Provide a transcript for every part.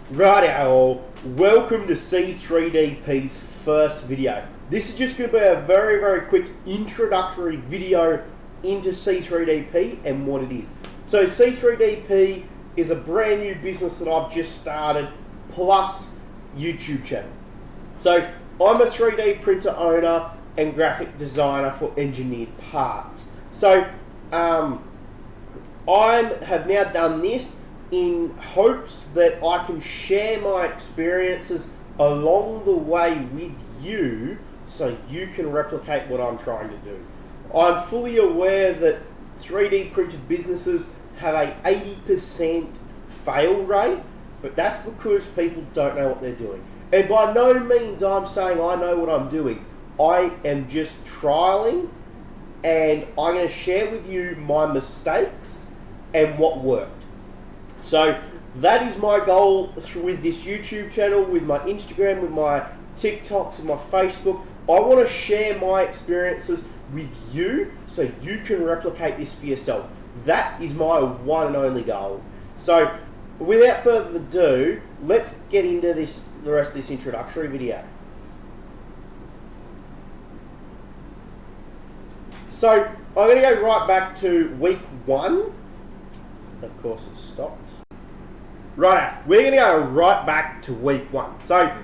Righto, welcome to C3DP's first video. This is just going to be a very quick introductory video into C3DP and what it is. So C3DP is a brand new business that I've just started, plus YouTube channel. So I'm a 3D printer owner and graphic designer for engineered parts. So I have now done this in hopes that I can share my experiences along the way with you so you can replicate what I'm trying to do. I'm fully aware that 3D printed businesses have a 80% fail rate, but that's because people don't know what they're doing. And by no means I'm saying I know what I'm doing. I am just trialing, and I'm going to share with you my mistakes and what worked. So that is my goal with this YouTube channel, with my Instagram, with my TikToks, and my Facebook. I want to share my experiences with you so you can replicate this for yourself. That is my one and only goal. So without further ado, let's get into the rest of this introductory video. So I'm going to go right back to week 1. Of course it stopped. Right, we're going to go right back to week 1. So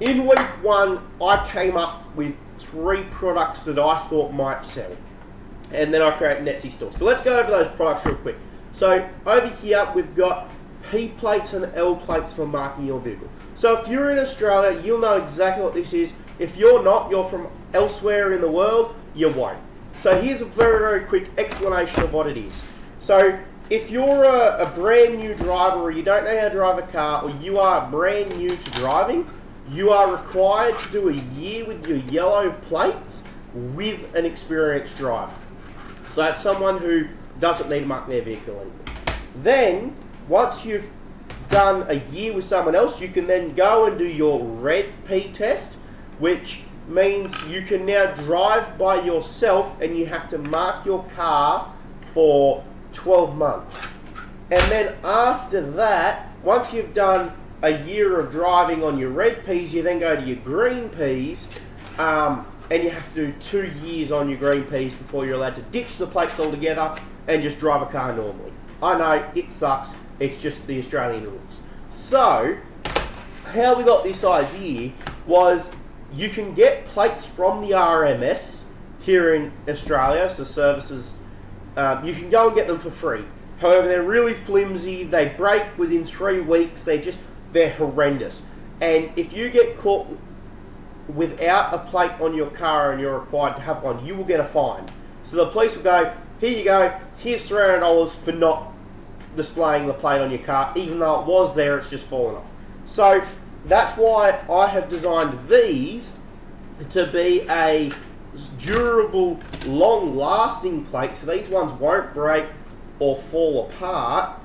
in week 1, I came up with 3 products that I thought might sell. And then I created an Etsy store. So let's go over those products real quick. So over here, we've got P plates and L plates for marking your vehicle. So if you're in Australia, you'll know exactly what this is. If you're not, you're from elsewhere in the world, you won't. So here's a very quick explanation of what it is. So if you're a brand new driver, or you don't know how to drive a car, or you are brand new to driving, you are required to do a year with your yellow plates with an experienced driver. So that's someone who doesn't need to mark their vehicle anymore. Then, once you've done a year with someone else, you can then go and do your red P test, which means you can now drive by yourself and you have to mark your car for 12 months. And then after that, once you've done a year of driving on your red Ps, you then go to your green Ps, and you have to do 2 years on your green Ps before you're allowed to ditch the plates altogether and just drive a car normally. I know, it sucks, it's just the Australian rules. So, how we got this idea was you can get plates from the RMS here in Australia, so services. You can go and get them for free. However, they're really flimsy, they break within 3 weeks, they're horrendous. And if you get caught without a plate on your car and you're required to have one, you will get a fine. So the police will go, here you go, here's $300 for not displaying the plate on your car, even though it was there, it's just fallen off. So that's why I have designed these to be a durable, long-lasting plate, so these ones won't break or fall apart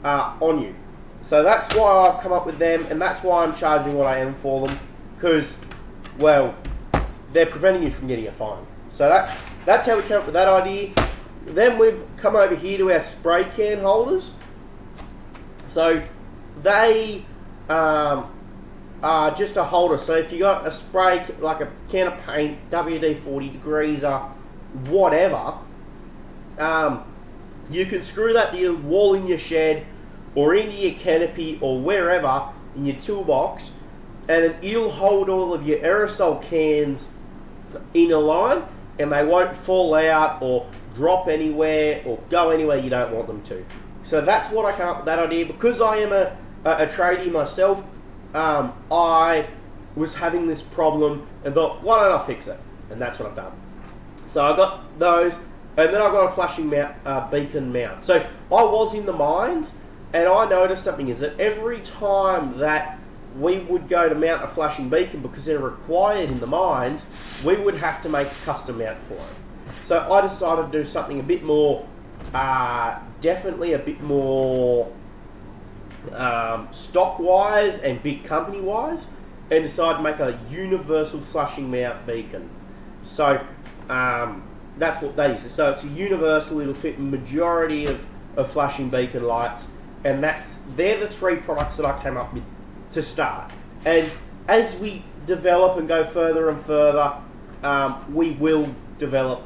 on you. So that's why I've come up with them, and that's why I'm charging what I am for them, because, well, they're preventing you from getting a fine. So that's how we came up with that idea. Then we've come over here to our spray can holders. So they are just a holder. So if you got a spray, like a can of paint, WD-40 degreaser, whatever, you can screw that to your wall in your shed or into your canopy or wherever in your toolbox, and then it'll hold all of your aerosol cans in a line, and they won't fall out or drop anywhere or go anywhere you don't want them to. So that's what I came up with that idea. Because I am a tradie myself, I was having this problem and thought, why don't I fix it? And that's what I've done. So I got those, and then I got a flashing beacon mount. So I was in the mines, and I noticed something is that every time that we would go to mount a flashing beacon, because they're required in the mines, we would have to make a custom mount for it. So I decided to do something a bit more, definitely a bit more stock-wise and big company-wise, and decided to make a universal flashing mount beacon. So that's what that is. So it's a universal, it'll fit the majority of flashing beacon lights, and they're the 3 products that I came up with to start. And as we develop and go further and further, we will develop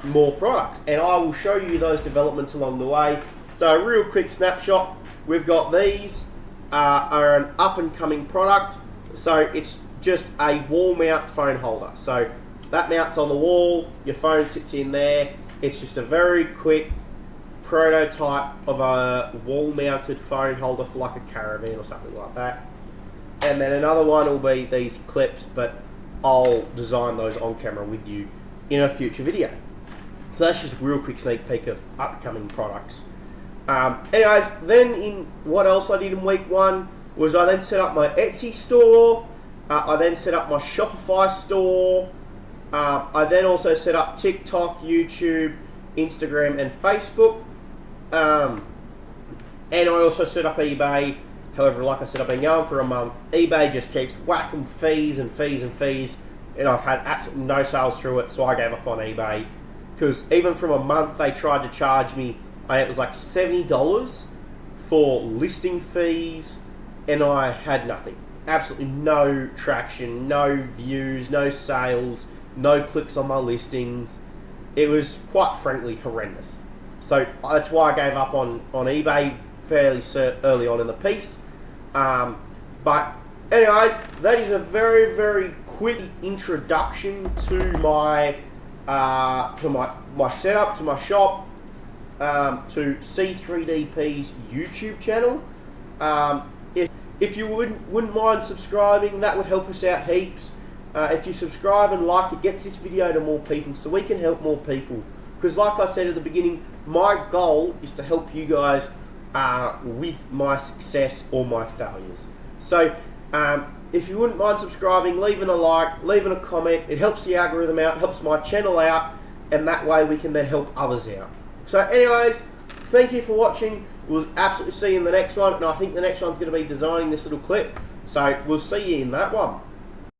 more products, and I will show you those developments along the way. So a real quick snapshot, we've got these are an up and coming product. So it's just a wall mount phone holder. So that mounts on the wall, your phone sits in there. It's just a very quick prototype of a wall mounted phone holder for like a caravan or something like that. And then another one will be these clips, but I'll design those on camera with you in a future video. So that's just a real quick sneak peek of upcoming products. Anyways, then in what else I did in week 1 was I then set up my Etsy store. I then set up my Shopify store. I then also set up TikTok, YouTube, Instagram, and Facebook. And I also set up eBay. However, like I said, I've been going for a month. eBay just keeps whacking fees and fees and fees, and I've had absolutely no sales through it, so I gave up on eBay. Because even from a month, they tried to charge me, it was like $70 for listing fees, and I had nothing. Absolutely no traction, no views, no sales, no clicks on my listings. It was quite frankly horrendous. So that's why I gave up on eBay fairly early on in the piece. But anyways, that is a very, very quick introduction to my setup, to my shop, to C3DP's YouTube channel. If you wouldn't mind subscribing, that would help us out heaps. If you subscribe and like, it gets this video to more people, so we can help more people. Because like I said at the beginning, my goal is to help you guys with my success or my failures. So if you wouldn't mind subscribing, leaving a like, leaving a comment, it helps the algorithm out, helps my channel out, and that way we can then help others out. So anyways, thank you for watching. We'll absolutely see you in the next one, and I think the next one's going to be designing this little clip. So we'll see you in that one.